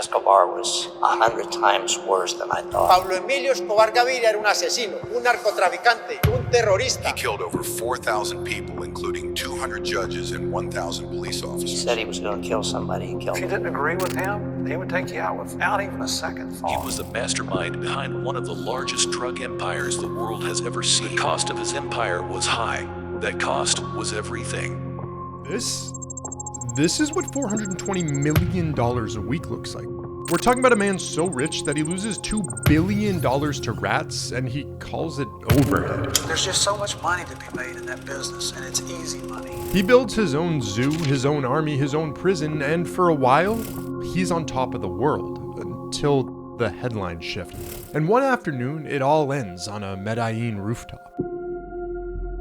Escobar was 100 times worse than I thought. Pablo Emilio Escobar Gaviria era un asesino, un narcotraficante, un terrorista. He killed over 4,000 people, including 200 judges and 1,000 police He officers. said he was going to kill somebody. He killed If you him. didn't agree with him, he would take you out without even a second thought. He was the mastermind behind one of the largest drug empires the world has ever seen. The cost of his empire was high. That cost was everything. This is what $420 million a week looks like. We're talking about a man so rich that he loses $2 billion to rats and he calls it overhead. There's just so much money to be made in that business, and it's easy money. He builds his own zoo, his own army, his own prison, and for a while, he's on top of the world until the headlines shift. And one afternoon, it all ends on a Medellín rooftop.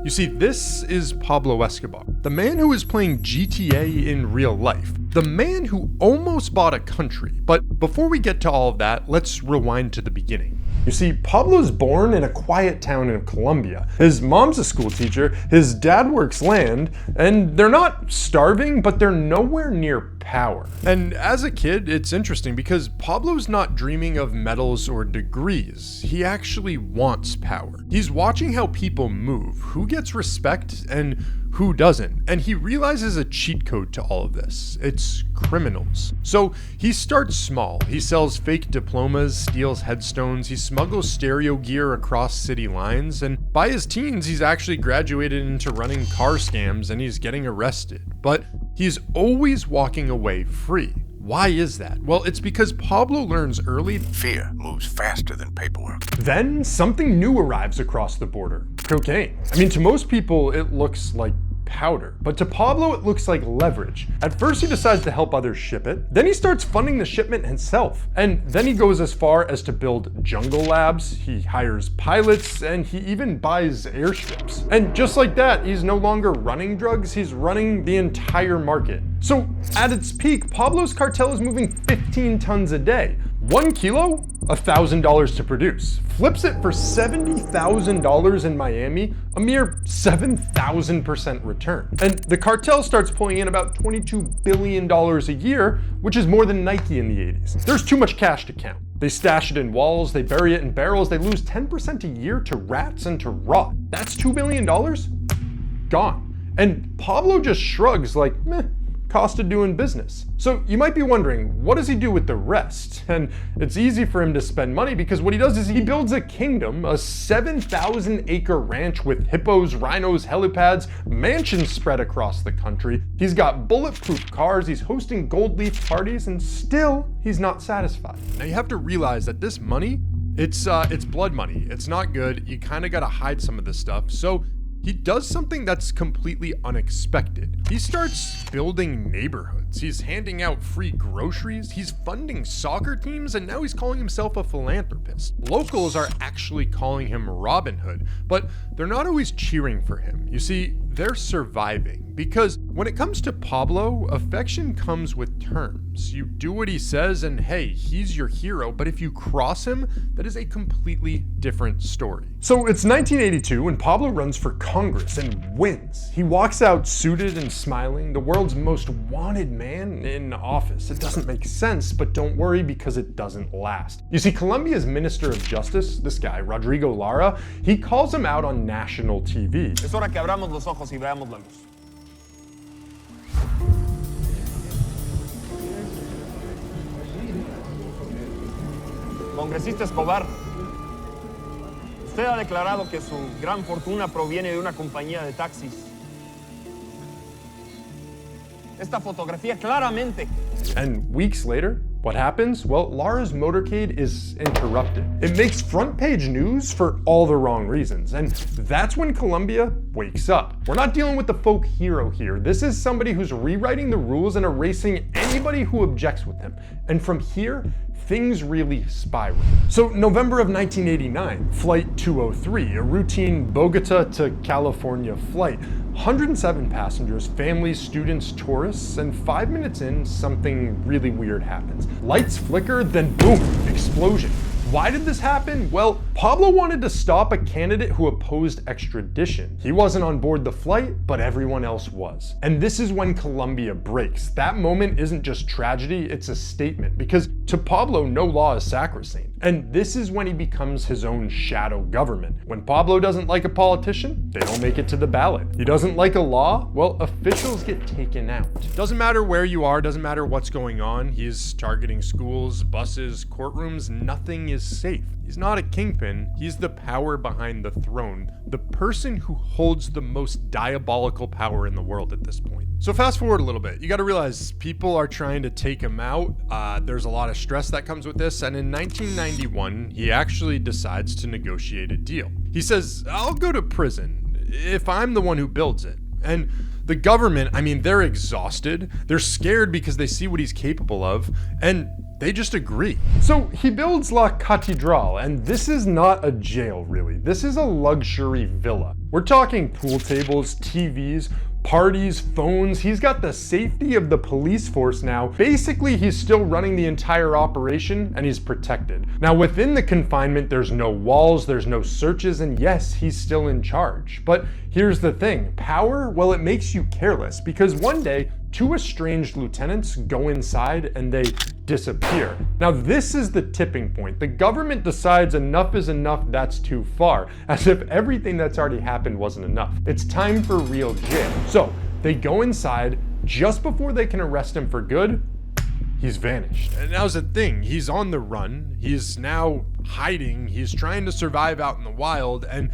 You see, this is Pablo Escobar, the man who is playing GTA in real life, the man who almost bought a country. But before we get to all of that, let's rewind to the beginning. You see, Pablo's born in a quiet town in Colombia. His mom's a school teacher, his dad works land, and they're not starving, but they're nowhere near power. And as a kid, it's interesting because Pablo's not dreaming of medals or degrees. He actually wants power. He's watching how people move, who gets respect and who doesn't, and he realizes a cheat code to all of this. It's criminals. So he starts small. He sells fake diplomas, steals headstones, he smuggles stereo gear across city lines, and by his teens, he's actually graduated into running car scams and he's getting arrested. But he's always walking away free. Why is that? Well, it's because Pablo learns early Fear moves faster than paperwork. then something new arrives across the border. Cocaine. I mean, to most people, it looks like powder, but to Pablo, it looks like leverage. At first, he decides to help others ship it. Then he starts funding the shipment himself. And then he goes as far as to build jungle labs, he hires pilots, and he even buys airstrips. And just like that, he's no longer running drugs, he's running the entire market. So at its peak, Pablo's cartel is moving 15 tons a day. 1 kilo, $1,000 to produce. Flips it for $70,000 in Miami, a mere 7,000% return. And the cartel starts pulling in about $22 billion a year, which is more than Nike in the 80s. There's too much cash to count. They stash it in walls, they bury it in barrels, they lose 10% a year to rats and to rot. That's $2 billion? Gone. And Pablo just shrugs like, meh. Cost of doing business. So you might be wondering, what does he do with the rest? And it's easy for him to spend money because what he does is he builds a kingdom, a 7,000 acre ranch with hippos, rhinos, helipads, mansions spread across the country. He's got bulletproof cars, he's hosting gold leaf parties, and still he's not satisfied. Now you have to realize that this money, it's blood money. It's not good. You kind of got to hide some of this stuff. So he does something that's completely unexpected. He starts building neighborhoods. He's handing out free groceries. He's funding soccer teams, and now he's calling himself a philanthropist. Locals are actually calling him Robin Hood, but they're not always cheering for him. You see, they're surviving because when it comes to Pablo, affection comes with terms. You do what he says and hey, he's your hero, but if you cross him, that is a completely different story. So it's 1982 when Pablo runs for Congress and wins. He walks out suited and smiling, the world's most wanted man in office. It doesn't make sense, but don't worry because it doesn't last. You see, Colombia's Minister of Justice, this guy, Rodrigo Lara, he calls him out on national TV. Es hora que abramos los ojos y veamos la luz. Congresista Escobar, usted ha declarado que su gran fortuna proviene de una compañía de taxis. Esta fotografía claramente. And weeks later, what happens? Well, Lara's motorcade is interrupted. It makes front page news for all the wrong reasons. And that's when Colombia wakes up. We're not dealing with the folk hero here. This is somebody who's rewriting the rules and erasing anybody who objects with him. And from here, things really spiral. So November of 1989, Flight 203, a routine Bogota to California flight. 107 passengers, families, students, tourists, and 5 minutes in, something really weird happens. Lights flicker, then boom, explosion. Why did this happen? Well, Pablo wanted to stop a candidate who opposed extradition. He wasn't on board the flight, but everyone else was. And this is when Colombia breaks. That moment isn't just tragedy, it's a statement. Because To Pablo, no law is sacrosanct. And this is when he becomes his own shadow government. When Pablo doesn't like a politician, they don't make it to the ballot. He doesn't like a law, well, officials get taken out. Doesn't matter where you are, doesn't matter what's going on, he's targeting schools, buses, courtrooms, nothing is safe. He's not a kingpin, he's the power behind the throne, the person who holds the most diabolical power in the world at this point. So fast forward a little bit, you gotta realize people are trying to take him out. There's a lot of stress that comes with this, and in 1991, he actually decides to negotiate a deal. He says, I'll go to prison if I'm the one who builds it. And the government, I mean, they're exhausted, they're scared because they see what he's capable of, and they just agree. So he builds La Catedral, and this is not a jail really. This is a luxury villa. We're talking pool tables, TVs, parties, phones. He's got the safety of the police force now. Basically, he's still running the entire operation and he's protected. Now, within the confinement, there's no walls, there's no searches, and yes, he's still in charge. But here's the thing, power, well, it makes you careless because one day, two estranged lieutenants go inside and they disappear. Now this is the tipping point. The government decides enough is enough, that's too far, as if everything that's already happened wasn't enough. It's time for real jail. So they go inside, just before they can arrest him for good, he's vanished. And now's the thing, he's on the run, he's now hiding, he's trying to survive out in the wild, and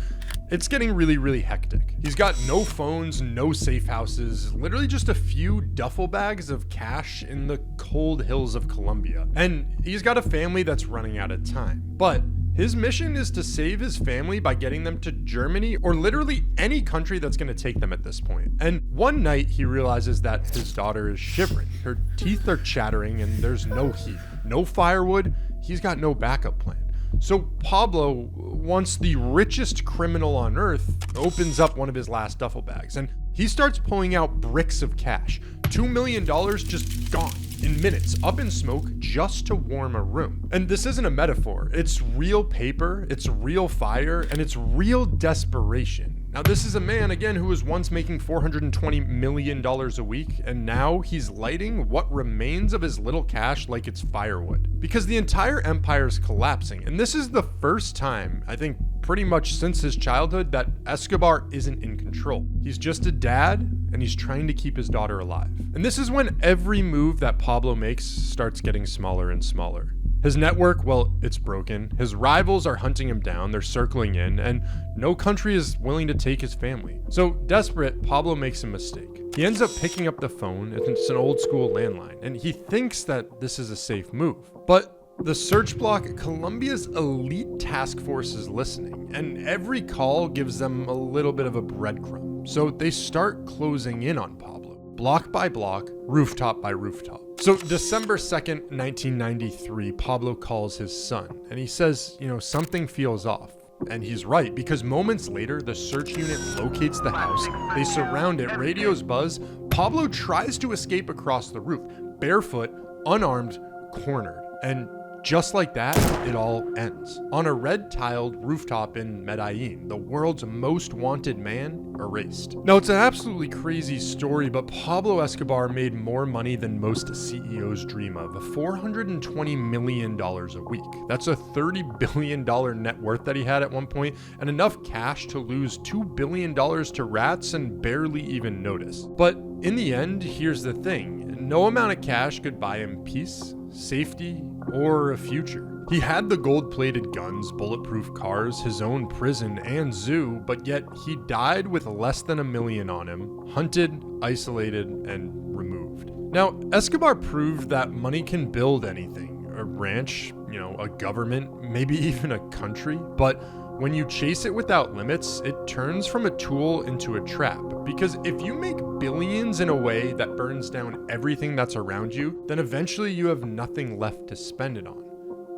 it's getting really, really hectic. He's got no phones, no safe houses, literally just a few duffel bags of cash in the cold hills of Colombia. And he's got a family that's running out of time. But his mission is to save his family by getting them to Germany or literally any country that's gonna take them at this point. And one night he realizes that his daughter is shivering. Her teeth are chattering and there's no heat, no firewood, he's got no backup plan. So Pablo, once the richest criminal on earth, opens up one of his last duffel bags and he starts pulling out bricks of cash. $2 million just gone in minutes, up in smoke, just to warm a room. And this isn't a metaphor. It's real paper, it's real fire, and it's real desperation. Now this is a man, again, who was once making $420 million a week, and now he's lighting what remains of his little cash like it's firewood. Because the entire empire is collapsing, and this is the first time, I think pretty much since his childhood, that Escobar isn't in control. He's just a dad, and he's trying to keep his daughter alive. And this is when every move that Pablo makes starts getting smaller and smaller. His network, well, it's broken. His rivals are hunting him down, they're circling in, and no country is willing to take his family. So desperate, Pablo makes a mistake. He ends up picking up the phone, and it's an old school landline, and he thinks that this is a safe move. But the search block, Colombia's elite task force is listening, and every call gives them a little bit of a breadcrumb. So they start closing in on Pablo, block by block, rooftop by rooftop. So December 2nd, 1993, Pablo calls his son, and he says, something feels off. And he's right, because moments later, the search unit locates the house, they surround it, radios buzz, Pablo tries to escape across the roof, barefoot, unarmed, cornered, and just like that, it all ends. On a red-tiled rooftop in Medellín, the world's most wanted man erased. Now, it's an absolutely crazy story, but Pablo Escobar made more money than most CEOs dream of, $420 million a week. That's a $30 billion net worth that he had at one point, and enough cash to lose $2 billion to rats and barely even notice. But in the end, here's the thing, no amount of cash could buy him peace, safety, or a future. He had the gold-plated guns, bulletproof cars, his own prison and zoo, but yet he died with less than $1 million on him, hunted, isolated, and removed. Now, Escobar proved that money can build anything, a ranch, a government, maybe even a country, but when you chase it without limits, it turns from a tool into a trap. Because if you make billions in a way that burns down everything that's around you, then eventually you have nothing left to spend it on.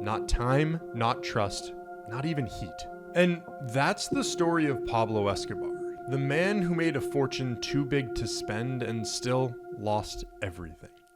Not time, not trust, not even heat. And that's the story of Pablo Escobar, the man who made a fortune too big to spend and still lost everything.